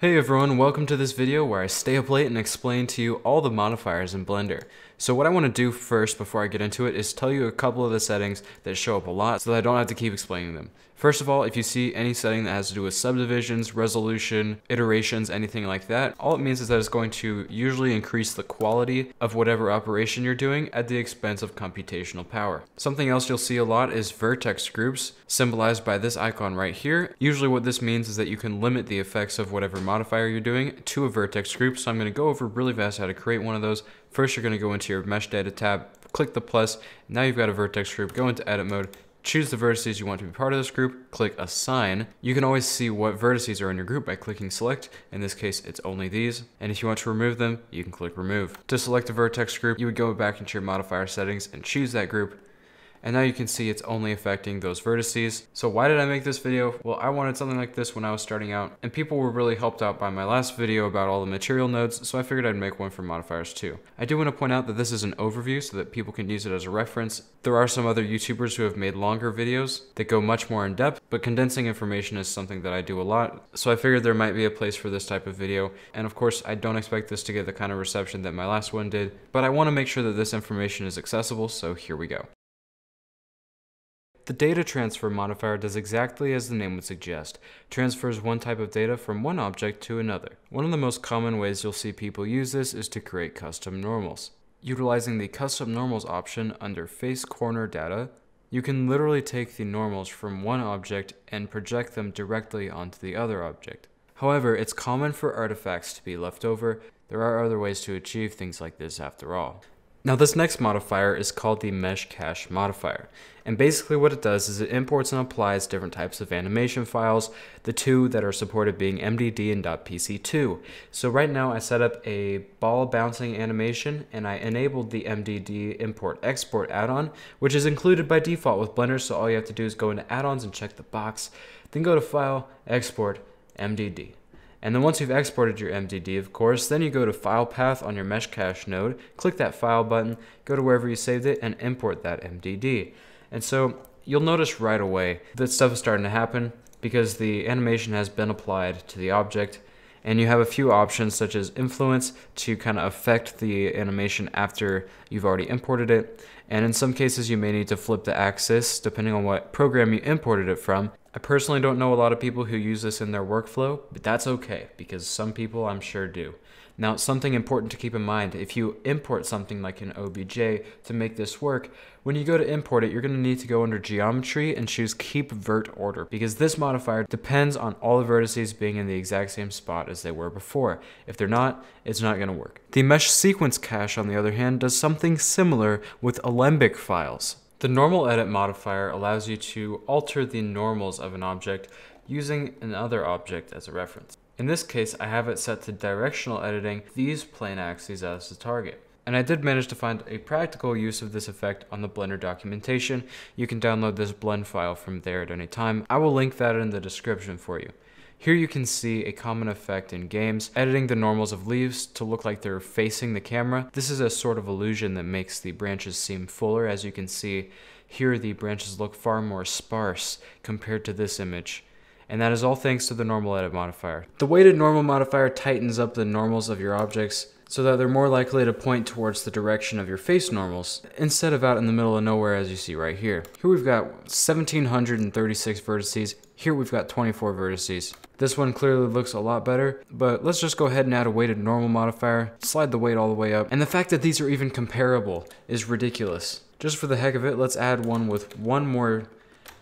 Hey everyone, welcome to this video where I stay up late and explain to you all the modifiers in Blender. So what I want to do first before I get into it is tell you a couple of the settings that show up a lot so that I don't have to keep explaining them. First of all, if you see any setting that has to do with subdivisions, resolution, iterations, anything like that, all it means is that it's going to usually increase the quality of whatever operation you're doing at the expense of computational power. Something else you'll see a lot is vertex groups, symbolized by this icon right here. Usually what this means is that you can limit the effects of whatever modifier you're doing to a vertex group, so I'm going to go over really fast how to create one of those. First, you're going to go into your Mesh Data tab, click the plus, now you've got a vertex group, go into edit mode, choose the vertices you want to be part of this group, click assign. You can always see what vertices are in your group by clicking select. In this case, it's only these. And if you want to remove them, you can click remove. To select a vertex group, you would go back into your modifier settings and choose that group. And now you can see it's only affecting those vertices. So why did I make this video? Well, I wanted something like this when I was starting out, and people were really helped out by my last video about all the material nodes, so I figured I'd make one for modifiers too. I do want to point out that this is an overview so that people can use it as a reference. There are some other YouTubers who have made longer videos that go much more in depth, but condensing information is something that I do a lot, so I figured there might be a place for this type of video. And of course, I don't expect this to get the kind of reception that my last one did, but I want to make sure that this information is accessible, so here we go. The data transfer modifier does exactly as the name would suggest, transfers one type of data from one object to another. One of the most common ways you'll see people use this is to create custom normals. Utilizing the custom normals option under face corner data, you can literally take the normals from one object and project them directly onto the other object. However, it's common for artifacts to be left over. There are other ways to achieve things like this after all. Now this next modifier is called the Mesh Cache modifier, and basically what it does is it imports and applies different types of animation files, the two that are supported being MDD and .pc2. So right now I set up a ball bouncing animation and I enabled the MDD import export add-on, which is included by default with Blender, so all you have to do is go into add-ons and check the box, then go to File, Export, MDD. And then once you've exported your MDD, of course, then you go to File Path on your Mesh Cache node, click that File button, go to wherever you saved it, and import that MDD. And so you'll notice right away that stuff is starting to happen because the animation has been applied to the object, and you have a few options such as influence to kind of affect the animation after you've already imported it. And in some cases you may need to flip the axis depending on what program you imported it from. I personally don't know a lot of people who use this in their workflow, but that's okay because some people I'm sure do. Now, something important to keep in mind, if you import something like an OBJ to make this work, when you go to import it, you're going to need to go under Geometry and choose Keep Vert Order, because this modifier depends on all the vertices being in the exact same spot as they were before. If they're not, it's not going to work. The Mesh Sequence Cache, on the other hand, does something similar with alembic files. The Normal Edit modifier allows you to alter the normals of an object using another object as a reference. In this case, I have it set to directional editing these plane axes as the target. And I did manage to find a practical use of this effect on the Blender documentation. You can download this blend file from there at any time. I will link that in the description for you. Here you can see a common effect in games, editing the normals of leaves to look like they're facing the camera. This is a sort of illusion that makes the branches seem fuller. As you can see, here the branches look far more sparse compared to this image. And that is all thanks to the Normal Edit modifier. The weighted normal modifier tightens up the normals of your objects so that they're more likely to point towards the direction of your face normals, instead of out in the middle of nowhere as you see right here. Here we've got 1736 vertices, here we've got 24 vertices. This one clearly looks a lot better, but let's just go ahead and add a weighted normal modifier, slide the weight all the way up, and the fact that these are even comparable is ridiculous. Just for the heck of it, let's add one with one more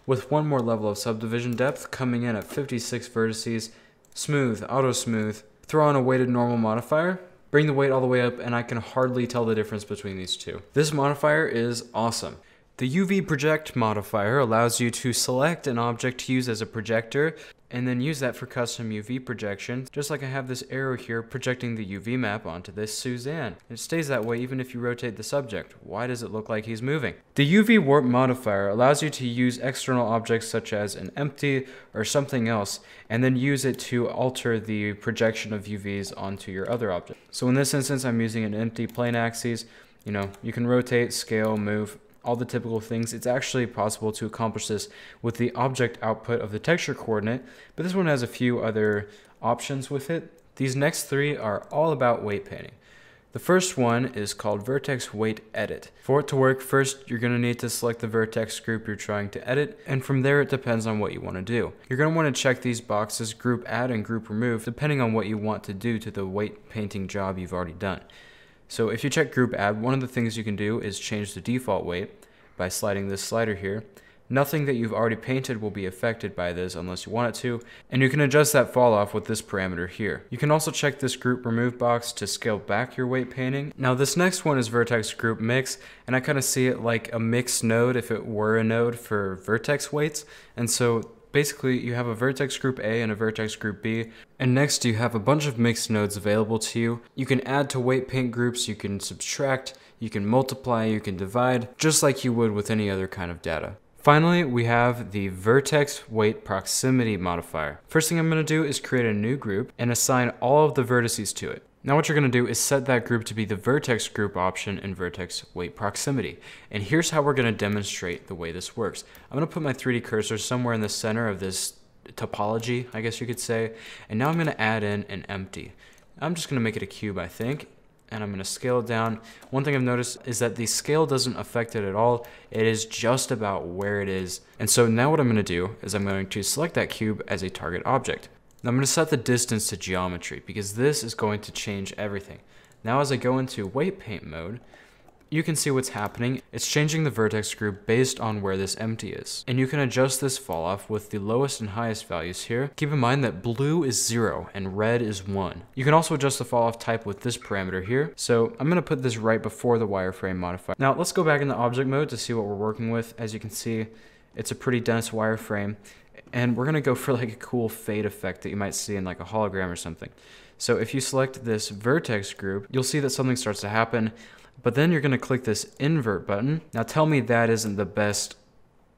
level of subdivision depth, coming in at 56 vertices, smooth, auto smooth, throw on a weighted normal modifier, bring the weight all the way up, and I can hardly tell the difference between these two. This modifier is awesome. The UV project modifier allows you to select an object to use as a projector and then use that for custom UV projection, just like I have this arrow here projecting the UV map onto this Suzanne. It stays that way even if you rotate the subject. Why does it look like he's moving? The UV warp modifier allows you to use external objects such as an empty or something else, and then use it to alter the projection of UVs onto your other object. So in this instance, I'm using an empty plane axis. You can rotate, scale, move. all the typical things. It's actually possible to accomplish this with the object output of the texture coordinate, but this one has a few other options with it. These next three are all about weight painting. The first one is called Vertex Weight Edit. For it to work, first you're going to need to select the vertex group you're trying to edit, and from there it depends on what you want to do. You're going to want to check these boxes Group Add and Group Remove depending on what you want to do to the weight painting job you've already done. So if you check Group Add, one of the things you can do is change the default weight by sliding this slider here. Nothing that you've already painted will be affected by this unless you want it to, and you can adjust that fall off with this parameter here. You can also check this Group Remove box to scale back your weight painting. Now this next one is Vertex Group Mix, and I kind of see it like a mix node if it were a node for vertex weights. And so basically you have a vertex group A and a vertex group B, and next you have a bunch of mixed nodes available to you. You can add to weight paint groups, you can subtract, you can multiply, you can divide, just like you would with any other kind of data. Finally, we have the Vertex Weight Proximity modifier. First thing I'm going to do is create a new group and assign all of the vertices to it. Now what you're going to do is set that group to be the vertex group option in Vertex Weight Proximity. And here's how we're going to demonstrate the way this works. I'm going to put my 3D cursor somewhere in the center of this topology, I guess you could say. And now I'm going to add in an empty. I'm just going to make it a cube, I think. And I'm going to scale it down. One thing I've noticed is that the scale doesn't affect it at all. It is just about where it is. And so now what I'm going to do is I'm going to select that cube as a target object. Now I'm going to set the distance to geometry because this is going to change everything. Now as I go into weight paint mode, you can see what's happening. It's changing the vertex group based on where this empty is. And you can adjust this fall off with the lowest and highest values here. Keep in mind that blue is 0 and red is 1. You can also adjust the fall off type with this parameter here. So I'm gonna put this right before the wireframe modifier. Now let's go back into object mode to see what we're working with. As you can see, it's a pretty dense wireframe. And we're gonna go for like a cool fade effect that you might see in like a hologram or something. So if you select this vertex group, you'll see that something starts to happen. But then you're going to click this invert button. Now tell me that isn't the best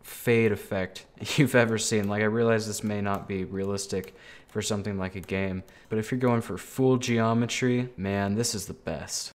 fade effect you've ever seen. Like I realize this may not be realistic for something like a game, but if you're going for full geometry, man, this is the best.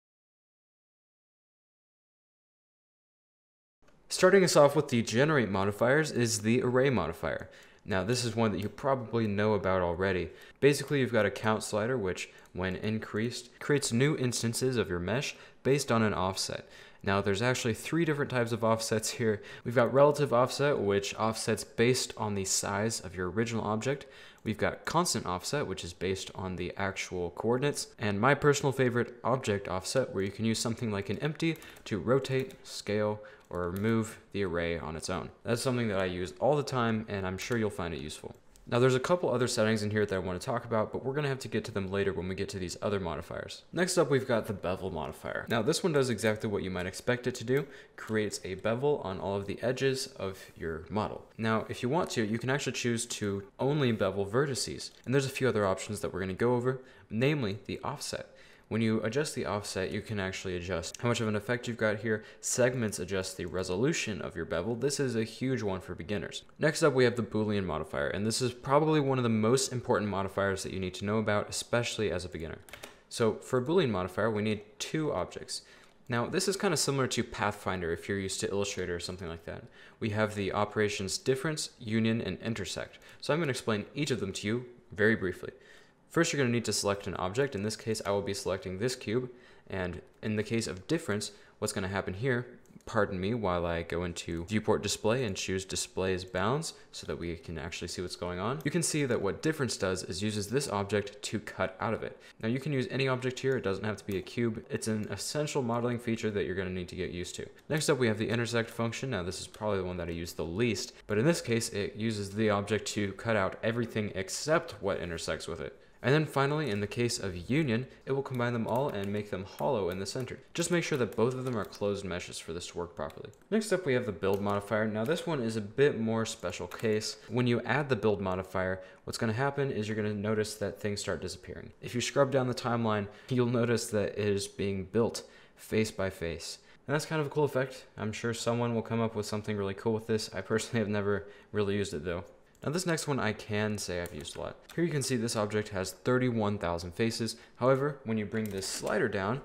Starting us off with the generate modifiers is the array modifier. Now this is one that you probably know about already. Basically you've got a count slider which, when increased, creates new instances of your mesh based on an offset. Now there's actually 3 different types of offsets here. We've got relative offset, which offsets based on the size of your original object. We've got constant offset, which is based on the actual coordinates. And my personal favorite, object offset, where you can use something like an empty to rotate, scale, or remove the array on its own. That's something that I use all the time, and I'm sure you'll find it useful. Now there's a couple other settings in here that I want to talk about, but we're going to have to get to them later when we get to these other modifiers. Next up, we've got the bevel modifier. Now this one does exactly what you might expect it to do, creates a bevel on all of the edges of your model. Now if you want to, you can actually choose to only bevel vertices, and there's a few other options that we're going to go over, namely the offset. When you adjust the offset, you can actually adjust how much of an effect you've got here. Segments adjust the resolution of your bevel. This is a huge one for beginners. Next up, we have the Boolean modifier, and this is probably one of the most important modifiers that you need to know about, especially as a beginner. So for a Boolean modifier, we need 2 objects. Now, this is kind of similar to Pathfinder if you're used to Illustrator or something like that. We have the operations difference, union, and intersect. So I'm going to explain each of them to you very briefly. First, you're going to need to select an object. In this case, I will be selecting this cube. And in the case of difference, what's going to happen here, pardon me while I go into viewport display and choose display as bounds so that we can actually see what's going on. You can see that what difference does is uses this object to cut out of it. Now you can use any object here. It doesn't have to be a cube. It's an essential modeling feature that you're going to need to get used to. Next up, we have the intersect function. Now this is probably the one that I use the least, but in this case, it uses the object to cut out everything except what intersects with it. And then finally, in the case of union, it will combine them all and make them hollow in the center. Just make sure that both of them are closed meshes for this to work properly. Next up, we have the build modifier. Now this one is a bit more special case. When you add the build modifier, what's going to happen is you're going to notice that things start disappearing. If you scrub down the timeline, you'll notice that it is being built face by face. And that's kind of a cool effect. I'm sure someone will come up with something really cool with this. I personally have never really used it though. Now this next one I can say I've used a lot. Here you can see this object has 31,000 faces. However, when you bring this slider down,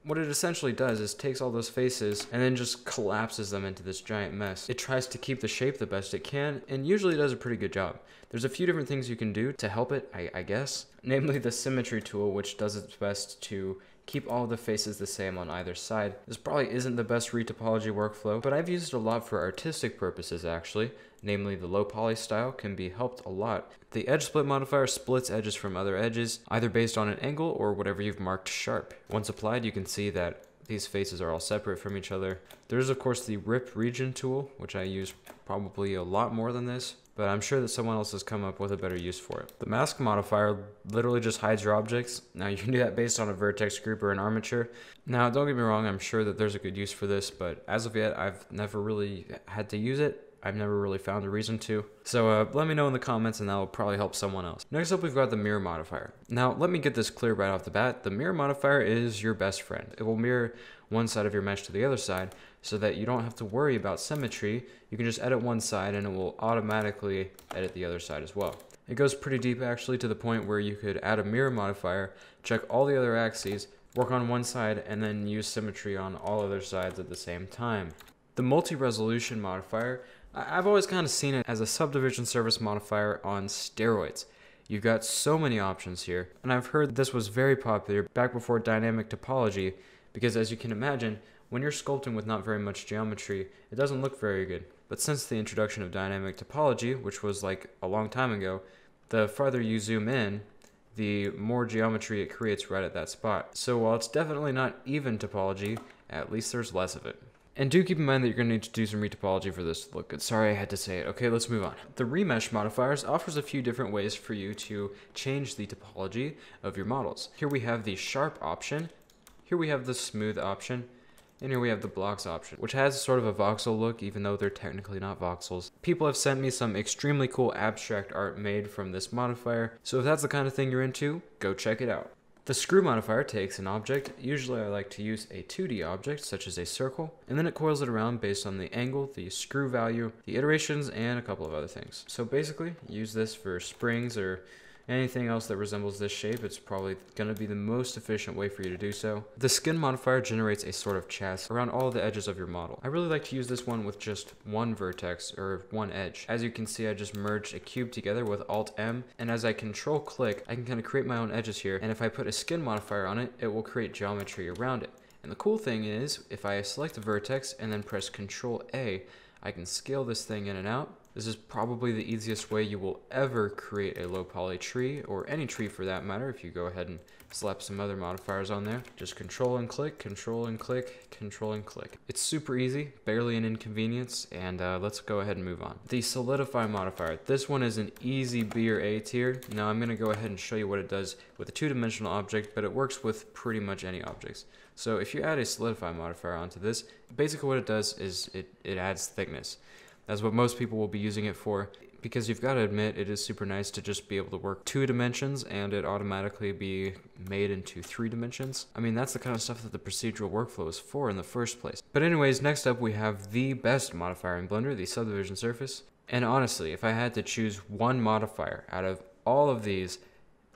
What it essentially does is takes all those faces and then just collapses them into this giant mess. It tries to keep the shape the best it can, and usually does a pretty good job. There's a few different things you can do to help it, I guess. Namely the symmetry tool, which does its best to keep all the faces the same on either side. This probably isn't the best retopology workflow, but I've used it a lot for artistic purposes actually. Namely, the low poly style can be helped a lot. The edge split modifier splits edges from other edges, either based on an angle or whatever you've marked sharp. Once applied, you can see that these faces are all separate from each other. There's of course the rip region tool, which I use probably a lot more than this, but I'm sure that someone else has come up with a better use for it. The mask modifier literally just hides your objects. Now you can do that based on a Vertex Group or an Armature. Now don't get me wrong, I'm sure that there's a good use for this, but as of yet I've never really had to use it. I've never really found a reason to. So let me know in the comments and that will probably help someone else. Next up, we've got the mirror modifier. Now let me get this clear right off the bat. The mirror modifier is your best friend. It will mirror one side of your mesh to the other side so that you don't have to worry about symmetry. You can just edit one side and it will automatically edit the other side as well. It goes pretty deep actually, to the point where you could add a mirror modifier, check all the other axes, work on one side, and then use symmetry on all other sides at the same time. The multi-resolution modifier, I've always kind of seen it as a subdivision surface modifier on steroids. You've got so many options here, and I've heard this was very popular back before dynamic topology, because as you can imagine, when you're sculpting with not very much geometry, it doesn't look very good. But since the introduction of dynamic topology, which was like a long time ago, the farther you zoom in, the more geometry it creates right at that spot. So while it's definitely not even topology, at least there's less of it. And do keep in mind that you're going to need to do some retopology for this to look good. Sorry, I had to say it. Okay, let's move on. The Remesh modifiers offers a few different ways for you to change the topology of your models. Here we have the sharp option, here we have the smooth option, and here we have the blocks option, which has sort of a voxel look, even though they're technically not voxels. People have sent me some extremely cool abstract art made from this modifier, so if that's the kind of thing you're into, go check it out. The screw modifier takes an object, usually I like to use a 2D object such as a circle, and then it coils it around based on the angle, the screw value, the iterations, and a couple of other things. So basically, use this for springs or anything else that resembles this shape. It's probably going to be the most efficient way for you to do so. The skin modifier generates a sort of chassis around all the edges of your model. I really like to use this one with just one vertex or one edge. As you can see, I just merged a cube together with Alt-M, and as I control click, I can kind of create my own edges here, and if I put a skin modifier on it, it will create geometry around it. And the cool thing is, if I select a vertex and then press Control A, I can scale this thing in and out. This is probably the easiest way you will ever create a low poly tree, or any tree for that matter, if you go ahead and slap some other modifiers on there. Just control and click, control and click, control and click. It's super easy, barely an inconvenience, and let's go ahead and move on. The Solidify modifier. This one is an easy B or A tier. Now I'm gonna go ahead and show you what it does with a two-dimensional object, but it works with pretty much any objects. So if you add a Solidify modifier onto this, basically what it does is it adds thickness. That's what most people will be using it for, because you've got to admit it is super nice to just be able to work 2 dimensions and it automatically be made into 3 dimensions. I mean, that's the kind of stuff that the procedural workflow is for in the first place. But anyways, next up we have the best modifier in Blender, the Subdivision Surface. And honestly, if I had to choose one modifier out of all of these,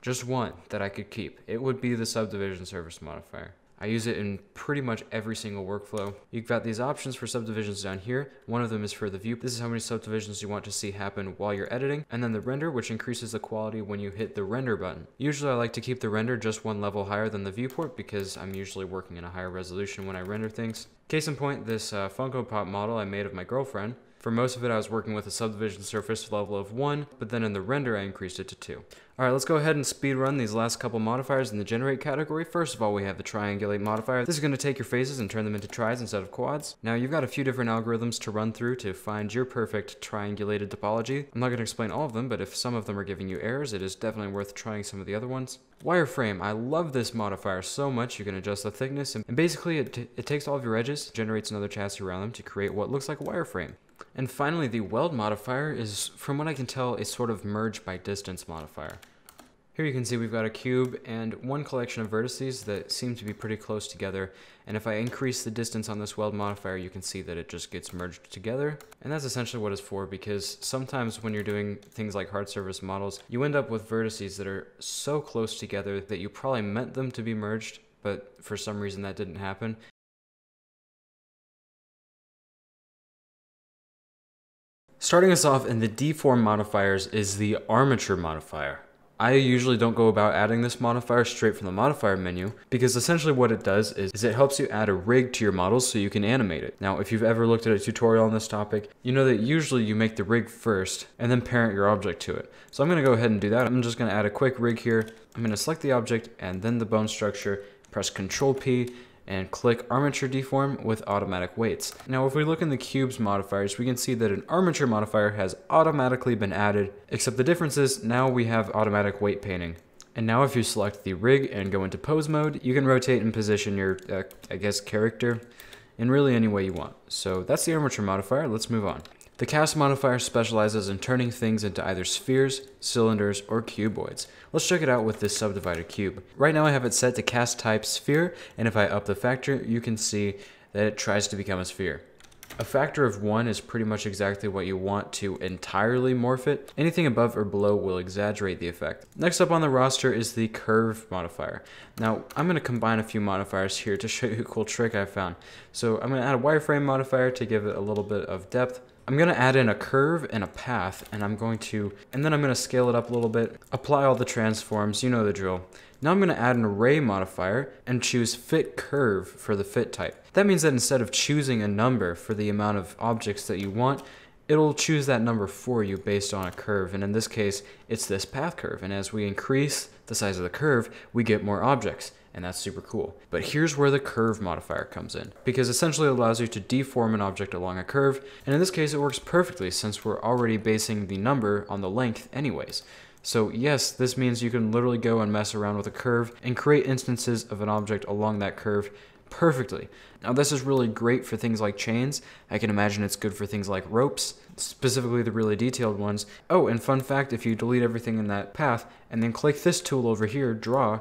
just one that I could keep, it would be the Subdivision Surface modifier. I use it in pretty much every single workflow. You've got these options for subdivisions down here. One of them is for the view. This is how many subdivisions you want to see happen while you're editing. And then the render, which increases the quality when you hit the render button. Usually I like to keep the render just one level higher than the viewport because I'm usually working in a higher resolution when I render things. Case in point, this Funko Pop model I made of my girlfriend. For most of it, I was working with a subdivision surface level of 1, but then in the render, I increased it to 2. Alright, let's go ahead and speed run these last couple modifiers in the generate category. First of all, we have the Triangulate modifier. This is going to take your faces and turn them into tris instead of quads. Now, you've got a few different algorithms to run through to find your perfect triangulated topology. I'm not going to explain all of them, but if some of them are giving you errors, it is definitely worth trying some of the other ones. Wireframe, I love this modifier so much. You can adjust the thickness, and basically it takes all of your edges, generates another chassis around them to create what looks like a wireframe. And finally, the Weld modifier is, from what I can tell, a sort of merge by distance modifier. Here you can see we've got a cube and one collection of vertices that seem to be pretty close together, and if I increase the distance on this Weld modifier, you can see that it just gets merged together. And that's essentially what it's for, because sometimes when you're doing things like hard surface models, you end up with vertices that are so close together that you probably meant them to be merged, but for some reason that didn't happen. Starting us off in the deform modifiers is the armature modifier. I usually don't go about adding this modifier straight from the modifier menu, because essentially what it does is it helps you add a rig to your models so you can animate it. Now, if you've ever looked at a tutorial on this topic, you know that usually you make the rig first and then parent your object to it. So I'm going to go ahead and do that. I'm just going to add a quick rig here. I'm going to select the object and then the bone structure, press Ctrl P, and click Armature Deform with automatic weights. Now if we look in the cubes modifiers, we can see that an armature modifier has automatically been added, except the difference is now we have automatic weight painting. And now if you select the rig and go into pose mode, you can rotate and position your, I guess, character in really any way you want. So that's the armature modifier. Let's move on. The cast modifier specializes in turning things into either spheres, cylinders, or cuboids. Let's check it out with this subdivided cube. Right now I have it set to cast type sphere, and if I up the factor, you can see that it tries to become a sphere. A factor of 1 is pretty much exactly what you want to entirely morph it. Anything above or below will exaggerate the effect. Next up on the roster is the curve modifier. Now, I'm going to combine a few modifiers here to show you a cool trick I found. So I'm going to add a wireframe modifier to give it a little bit of depth. I'm going to add in a curve and a path, and then I'm going to scale it up a little bit, apply all the transforms, you know the drill. Now I'm going to add an array modifier and choose fit curve for the fit type. That means that instead of choosing a number for the amount of objects that you want, it'll choose that number for you based on a curve, and in this case, it's this path curve, and as we increase the size of the curve, we get more objects. And that's super cool. But here's where the curve modifier comes in, because essentially it allows you to deform an object along a curve, and in this case it works perfectly since we're already basing the number on the length anyways. So yes, this means you can literally go and mess around with a curve and create instances of an object along that curve perfectly. Now this is really great for things like chains. I can imagine it's good for things like ropes, specifically the really detailed ones. Oh, and fun fact, if you delete everything in that path and then click this tool over here, draw,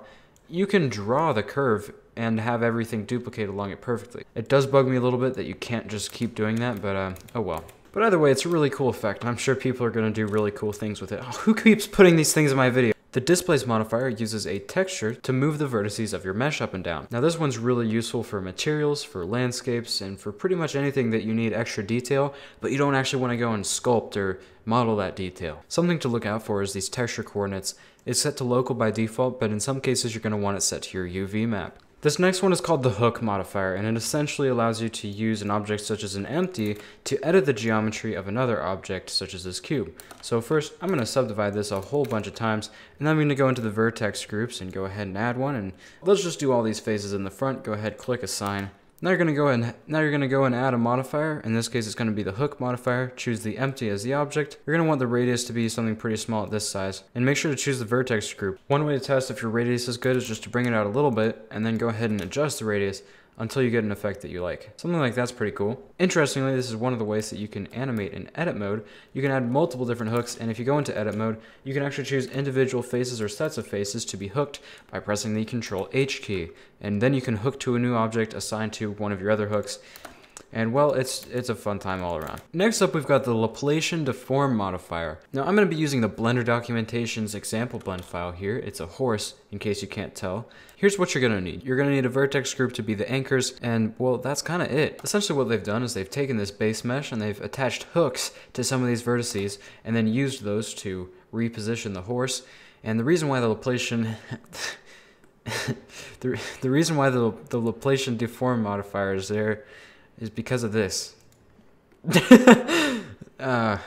you can draw the curve and have everything duplicate along it perfectly. It does bug me a little bit that you can't just keep doing that, but oh well. But either way, it's a really cool effect, and I'm sure people are going to do really cool things with it. Oh, who keeps putting these things in my video? The Displace modifier uses a texture to move the vertices of your mesh up and down. Now this one's really useful for materials, for landscapes, and for pretty much anything that you need extra detail, but you don't actually want to go and sculpt or model that detail. Something to look out for is these texture coordinates. It's set to local by default, but in some cases you're going to want it set to your UV map. This next one is called the hook modifier, and it essentially allows you to use an object such as an empty to edit the geometry of another object such as this cube. So first, I'm going to subdivide this a whole bunch of times, and then I'm going to go into the vertex groups and go ahead and add one, and let's just do all these faces in the front. Go ahead, click assign. Now you're going to go and add a modifier. In this case, it's going to be the hook modifier. Choose the empty as the object. You're going to want the radius to be something pretty small at this size. And make sure to choose the vertex group. One way to test if your radius is good is just to bring it out a little bit and then go ahead and adjust the radius until you get an effect that you like. Something like that's pretty cool. Interestingly, this is one of the ways that you can animate in edit mode. You can add multiple different hooks, and if you go into edit mode, you can actually choose individual faces or sets of faces to be hooked by pressing the Ctrl H key. And then you can hook to a new object assigned to one of your other hooks. And well, it's a fun time all around. Next up, we've got the Laplacian Deform modifier. Now, I'm going to be using the Blender Documentation's example blend file here. It's a horse, in case you can't tell. Here's what you're going to need. You're going to need a vertex group to be the anchors, and well, that's kind of it. Essentially what they've done is they've taken this base mesh and they've attached hooks to some of these vertices and then used those to reposition the horse. And the reason why the Laplacian... the reason why the Laplacian Deform modifier is there is because of this. I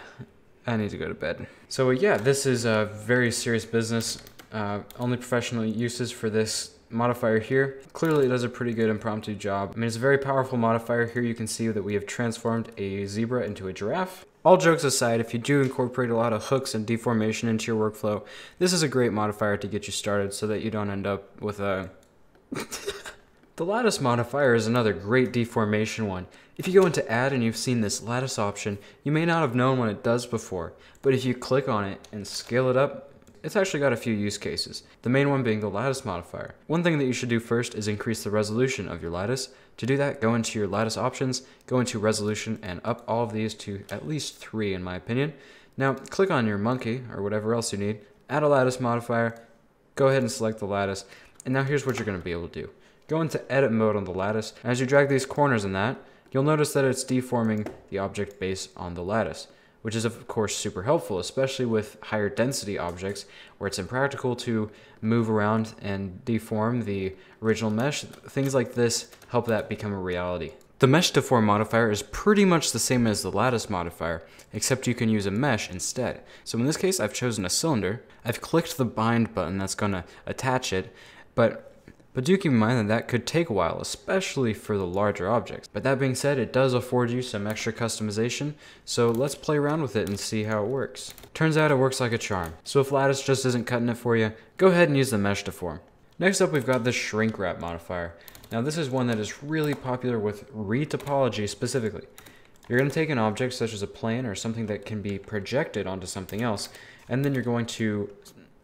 need to go to bed. So yeah, this is a very serious business. Only professional uses for this modifier here. Clearly it does a pretty good impromptu job. I mean, it's a very powerful modifier. Here you can see that we have transformed a zebra into a giraffe. All jokes aside, if you do incorporate a lot of hooks and deformation into your workflow, this is a great modifier to get you started so that you don't end up with a... The lattice modifier is another great deformation one. If you go into add and you've seen this lattice option, you may not have known what it does before, but if you click on it and scale it up, it's actually got a few use cases, the main one being the lattice modifier. One thing that you should do first is increase the resolution of your lattice. To do that, go into your lattice options, go into resolution, and up all of these to at least 3 in my opinion. Now click on your monkey or whatever else you need, add a lattice modifier, go ahead and select the lattice, And now here's what you're going to be able to do. Go into edit mode on the lattice, and as you drag these corners in that, you'll notice that it's deforming the object base on the lattice, which is of course super helpful, especially with higher density objects where it's impractical to move around and deform the original mesh. Things like this help that become a reality. The mesh deform modifier is pretty much the same as the lattice modifier, except you can use a mesh instead. So in this case, I've chosen a cylinder. I've clicked the bind button that's gonna attach it, but do keep in mind that that could take a while, especially for the larger objects. But that being said, it does afford you some extra customization, so let's play around with it and see how it works. Turns out it works like a charm. So if lattice just isn't cutting it for you, go ahead and use the mesh deform. Next up, we've got the Shrinkwrap modifier. Now this is one that is really popular with retopology specifically. You're going to take an object such as a plane or something that can be projected onto something else, and then you're going to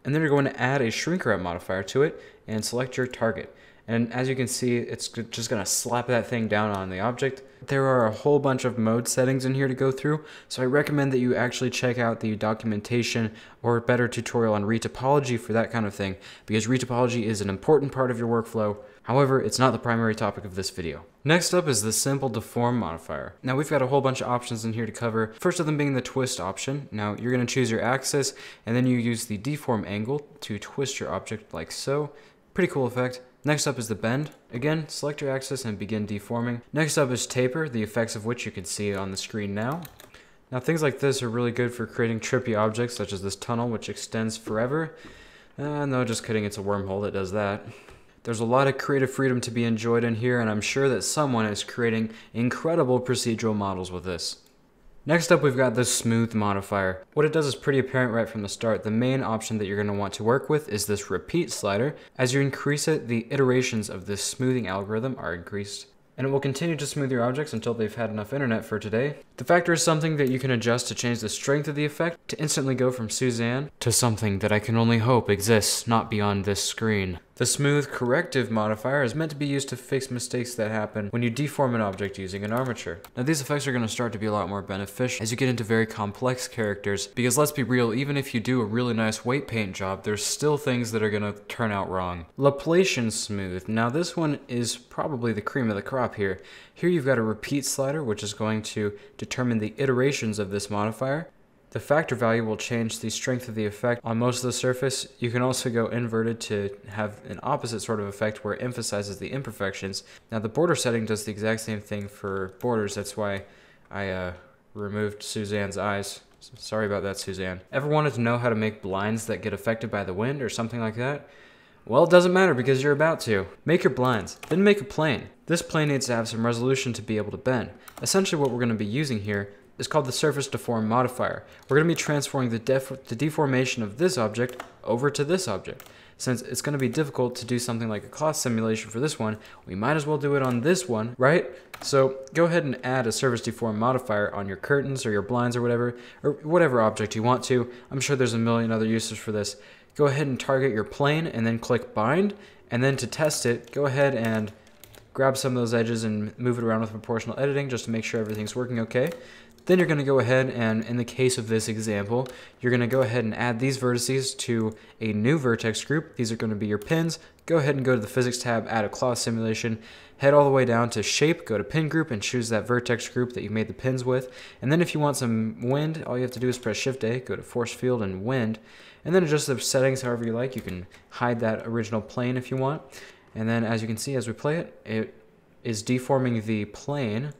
add a Shrinkwrap modifier to it and select your target. And as you can see, it's just going to slap that thing down on the object. There are a whole bunch of mode settings in here to go through, so I recommend that you actually check out the documentation or a better tutorial on retopology for that kind of thing, because retopology is an important part of your workflow. However, it's not the primary topic of this video. Next up is the simple deform modifier. Now we've got a whole bunch of options in here to cover. First of them being the twist option. Now you're going to choose your axis, and then you use the deform angle to twist your object like so. Pretty cool effect. Next up is the bend. Again, select your axis and begin deforming. Next up is taper, the effects of which you can see on the screen now. Now things like this are really good for creating trippy objects such as this tunnel which extends forever. No, just kidding, it's a wormhole that does that. There's a lot of creative freedom to be enjoyed in here, and I'm sure that someone is creating incredible procedural models with this. Next up, we've got the smooth modifier. What it does is pretty apparent right from the start. The main option that you're going to want to work with is this repeat slider. As you increase it, the iterations of this smoothing algorithm are increased, and it will continue to smooth your objects until they've had enough internet for today. The factor is something that you can adjust to change the strength of the effect to instantly go from Suzanne to something that I can only hope exists not beyond this screen. The smooth corrective modifier is meant to be used to fix mistakes that happen when you deform an object using an armature. Now these effects are going to start to be a lot more beneficial as you get into very complex characters, because let's be real, even if you do a really nice weight paint job, there's still things that are going to turn out wrong. Laplacian Smooth. Now this one is probably the cream of the crop here. Here you've got a repeat slider, which is going to determine the iterations of this modifier. The factor value will change the strength of the effect on most of the surface. You can also go inverted to have an opposite sort of effect where it emphasizes the imperfections. Now the border setting does the exact same thing for borders. That's why I removed Suzanne's eyes. Sorry about that, Suzanne. Ever wanted to know how to make blinds that get affected by the wind or something like that? Well, it doesn't matter because you're about to. Make your blinds, then make a plane. This plane needs to have some resolution to be able to bend. Essentially what we're going to be using here is called the surface deform modifier. We're going to be transforming the deformation of this object over to this object. Since it's going to be difficult to do something like a cloth simulation for this one, we might as well do it on this one, right? So go ahead and add a surface deform modifier on your curtains or your blinds or whatever object you want to. I'm sure there's a million other uses for this. Go ahead and target your plane and then click bind, and then to test it, go ahead and grab some of those edges and move it around with proportional editing just to make sure everything's working okay. Then you're going to go ahead and, in the case of this example, you're going to go ahead and add these vertices to a new vertex group. These are going to be your pins. Go ahead and go to the Physics tab, add a cloth simulation, head all the way down to Shape, go to Pin Group, and choose that vertex group that you made the pins with. And then if you want some wind, all you have to do is press Shift-A, go to Force Field and Wind, and then adjust the settings however you like. You can hide that original plane if you want. And then as you can see as we play it, it is deforming the plane,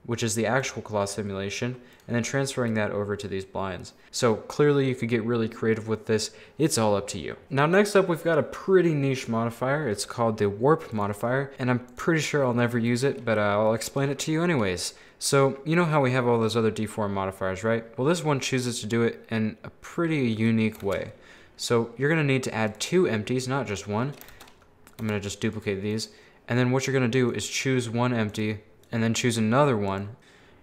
which is the actual cloth simulation, and then transferring that over to these blinds. So clearly you could get really creative with this. It's all up to you. Now next up, we've got a pretty niche modifier. It's called the warp modifier, and I'm pretty sure I'll never use it, but I'll explain it to you anyways. So you know how we have all those other deform modifiers, right? Well, this one chooses to do it in a pretty unique way. So you're gonna need to add 2 empties, not just one. I'm gonna just duplicate these. And then what you're gonna do is choose one empty and then choose another one.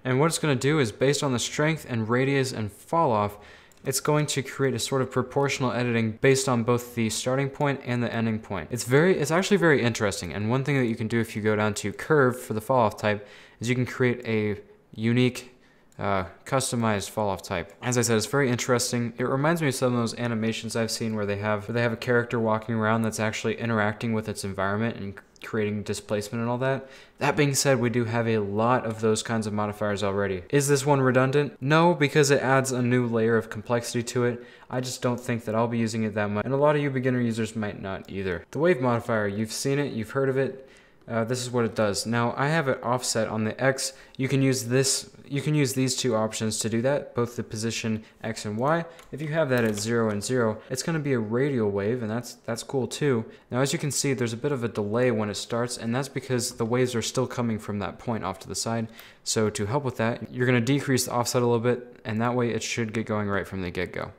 And what it's going to do is, based on the strength and radius and fall off, it's going to create a sort of proportional editing based on both the starting point and the ending point. It's actually very interesting, and one thing that you can do if you go down to curve for the fall off type is you can create a unique customized fall off type. As I said, it's very interesting. It reminds me of some of those animations I've seen where they have a character walking around that's actually interacting with its environment and creating displacement and all that. That being said, we do have a lot of those kinds of modifiers already. Is this one redundant? No, because it adds a new layer of complexity to it. I just don't think that I'll be using it that much, and a lot of you beginner users might not either. The wave modifier, you've seen it, you've heard of it. This is what it does. Now I have it offset on the X. You can use these two options to do that, both the position X and Y. If you have that at 0 and 0, it's going to be a radial wave, and that's cool too. Now as you can see, there's a bit of a delay when it starts, and that's because the waves are still coming from that point off to the side. So to help with that, you're going to decrease the offset a little bit, and that way it should get going right from the get-go.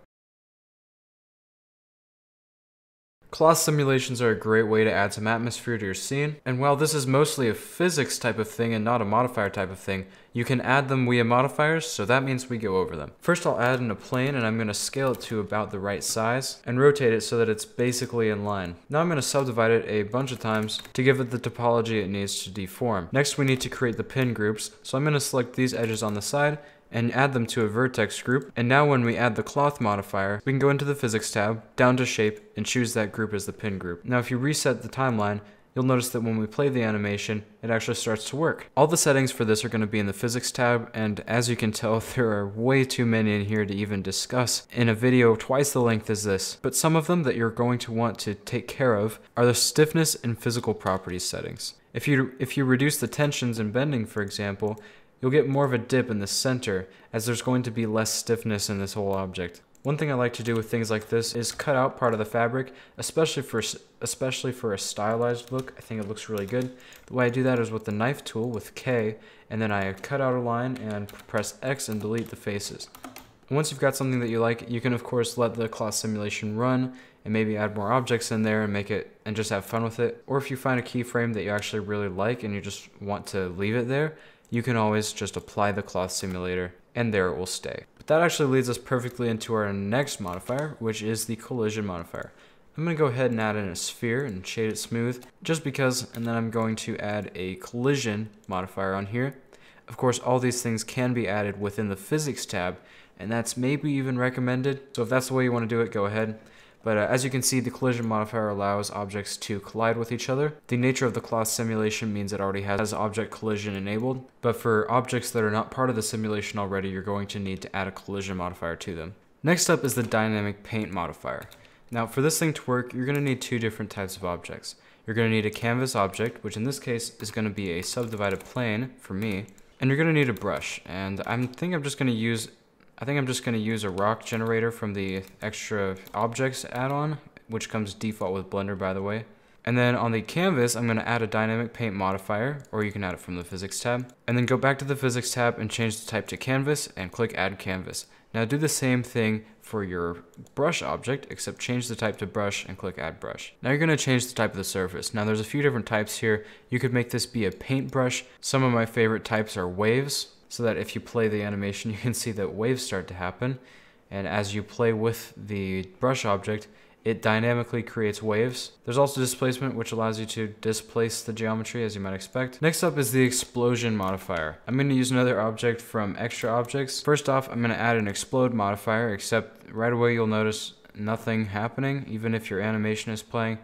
Cloth simulations are a great way to add some atmosphere to your scene, and while this is mostly a physics type of thing and not a modifier type of thing, you can add them via modifiers, so that means we go over them. First I'll add in a plane, and I'm going to scale it to about the right size, and rotate it so that it's basically in line. Now I'm going to subdivide it a bunch of times to give it the topology it needs to deform. Next we need to create the pin groups, so I'm going to select these edges on the side, and add them to a vertex group. And now when we add the cloth modifier, we can go into the physics tab, down to shape, and choose that group as the pin group. Now if you reset the timeline, you'll notice that when we play the animation, it actually starts to work. All the settings for this are going to be in the physics tab, and as you can tell, there are way too many in here to even discuss in a video twice the length as this. But some of them that you're going to want to take care of are the stiffness and physical properties settings. If you reduce the tensions and bending, for example, you'll get more of a dip in the center, as there's going to be less stiffness in this whole object. One thing I like to do with things like this is cut out part of the fabric, especially for a stylized look. I think it looks really good. The way I do that is with the knife tool with K, and then I cut out a line and press X and delete the faces. And once you've got something that you like, you can of course let the cloth simulation run and maybe add more objects in there and make it and just have fun with it. Or if you find a keyframe that you actually really like and you just want to leave it there, you can always just apply the cloth simulator and there it will stay. But that actually leads us perfectly into our next modifier, which is the collision modifier. I'm going to go ahead and add in a sphere and shade it smooth just because, and then I'm going to add a collision modifier on here. Of course, all these things can be added within the physics tab, and that's maybe even recommended. So if that's the way you want to do it, go ahead. But as you can see, the collision modifier allows objects to collide with each other. The nature of the cloth simulation means it already has object collision enabled, but for objects that are not part of the simulation already, you're going to need to add a collision modifier to them. Next up is the dynamic paint modifier. Now for this thing to work, you're going to need two different types of objects. You're going to need a canvas object, which in this case is going to be a subdivided plane for me, and you're going to need a brush. And I think I'm just going to use a rock generator from the extra objects add-on, which comes default with Blender, by the way. And then on the canvas, I'm going to add a dynamic paint modifier, or you can add it from the physics tab. And then go back to the physics tab and change the type to canvas and click add canvas. Now do the same thing for your brush object, except change the type to brush and click add brush. Now you're going to change the type of the surface. Now there's a few different types here. You could make this be a paintbrush. Some of my favorite types are waves, so that if you play the animation, you can see that waves start to happen. And as you play with the brush object, it dynamically creates waves. There's also displacement, which allows you to displace the geometry, as you might expect. Next up is the explosion modifier. I'm going to use another object from extra objects. First off, I'm going to add an explode modifier, except right away you'll notice nothing happening, even if your animation is playing.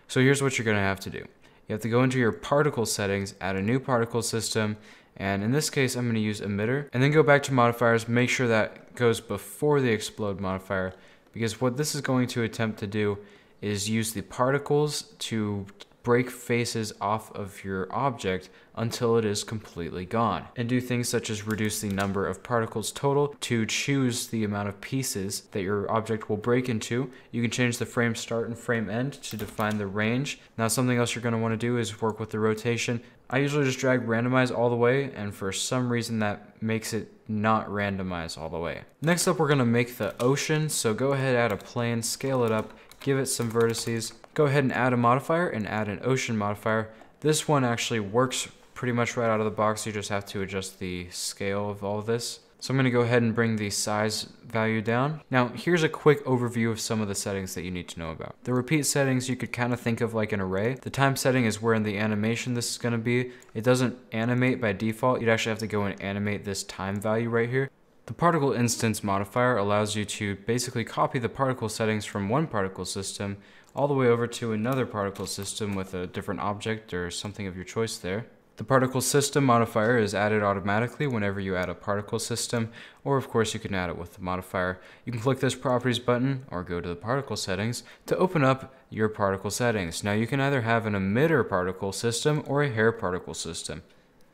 So here's what you're going to have to do. You have to go into your particle settings, add a new particle system, and in this case I'm going to use emitter, and then go back to modifiers, make sure that goes before the explode modifier, because what this is going to attempt to do is use the particles to break faces off of your object until it is completely gone, and do things such as reduce the number of particles total to choose the amount of pieces that your object will break into. You can change the frame start and frame end to define the range. Now something else you're going to want to do is work with the rotation. I usually just drag randomize all the way, and for some reason that makes it not randomize all the way. Next up, we're going to make the ocean, so go ahead, add a plane, scale it up, give it some vertices. Go ahead and add a modifier and add an ocean modifier. This one actually works pretty much right out of the box. You just have to adjust the scale of all of this. So I'm going to go ahead and bring the size value down. Now here's a quick overview of some of the settings that you need to know about. The repeat settings you could kind of think of like an array. The time setting is where in the animation this is going to be. It doesn't animate by default. You'd actually have to go and animate this time value right here. The particle instance modifier allows you to basically copy the particle settings from one particle system all the way over to another particle system with a different object or something of your choice there. The particle system modifier is added automatically whenever you add a particle system, or of course you can add it with the modifier. You can click this properties button or go to the particle settings to open up your particle settings. Now you can either have an emitter particle system or a hair particle system,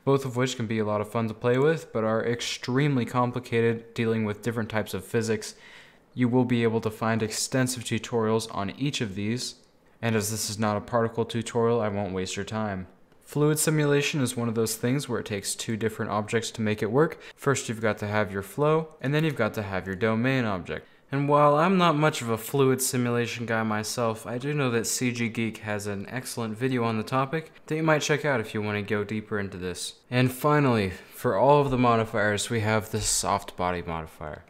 both of which can be a lot of fun to play with, but are extremely complicated dealing with different types of physics. You will be able to find extensive tutorials on each of these, and as this is not a particle tutorial, I won't waste your time. Fluid simulation is one of those things where it takes two different objects to make it work. First you've got to have your flow, and then you've got to have your domain object. And while I'm not much of a fluid simulation guy myself, I do know that CG Geek has an excellent video on the topic that you might check out if you want to go deeper into this. And finally, for all of the modifiers, we have the soft body modifier.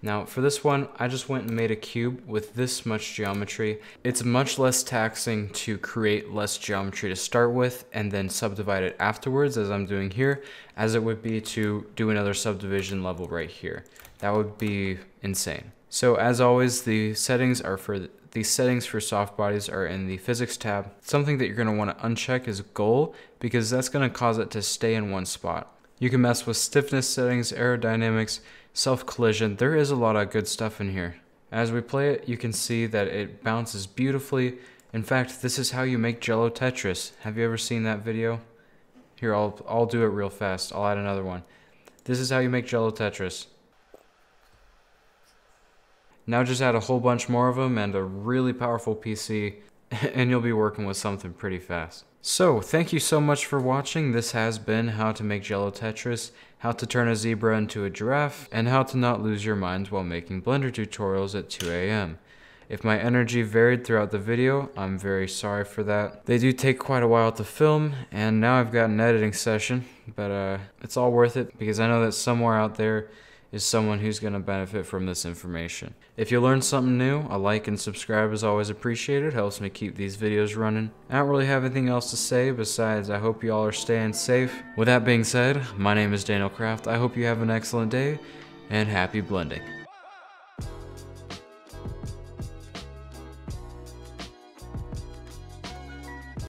Now for this one, I just went and made a cube with this much geometry. It's much less taxing to create less geometry to start with and then subdivide it afterwards, as I'm doing here, as it would be to do another subdivision level right here. That would be insane. So as always, the settings for soft bodies are in the physics tab. Something that you're going to want to uncheck is goal, because that's going to cause it to stay in one spot. You can mess with stiffness settings, aerodynamics, self-collision. There is a lot of good stuff in here. As we play it, you can see that it bounces beautifully. In fact, this is how you make Jello Tetris. Have you ever seen that video? Here, I'll do it real fast. I'll add another one. This is how you make Jello Tetris. Now just add a whole bunch more of them and a really powerful PC, and you'll be working with something pretty fast. So, thank you so much for watching. This has been how to make Jello Tetris, how to turn a zebra into a giraffe, and how to not lose your mind while making Blender tutorials at 2 AM. If my energy varied throughout the video, I'm very sorry for that. They do take quite a while to film, and now I've got an editing session, but it's all worth it because I know that somewhere out there is someone who's going to benefit from this information. If you learned something new, a like and subscribe is always appreciated. Helps me keep these videos running. I don't really have anything else to say besides I hope you all are staying safe. With that being said, my name is Daniel Kraft. I hope you have an excellent day and happy blending.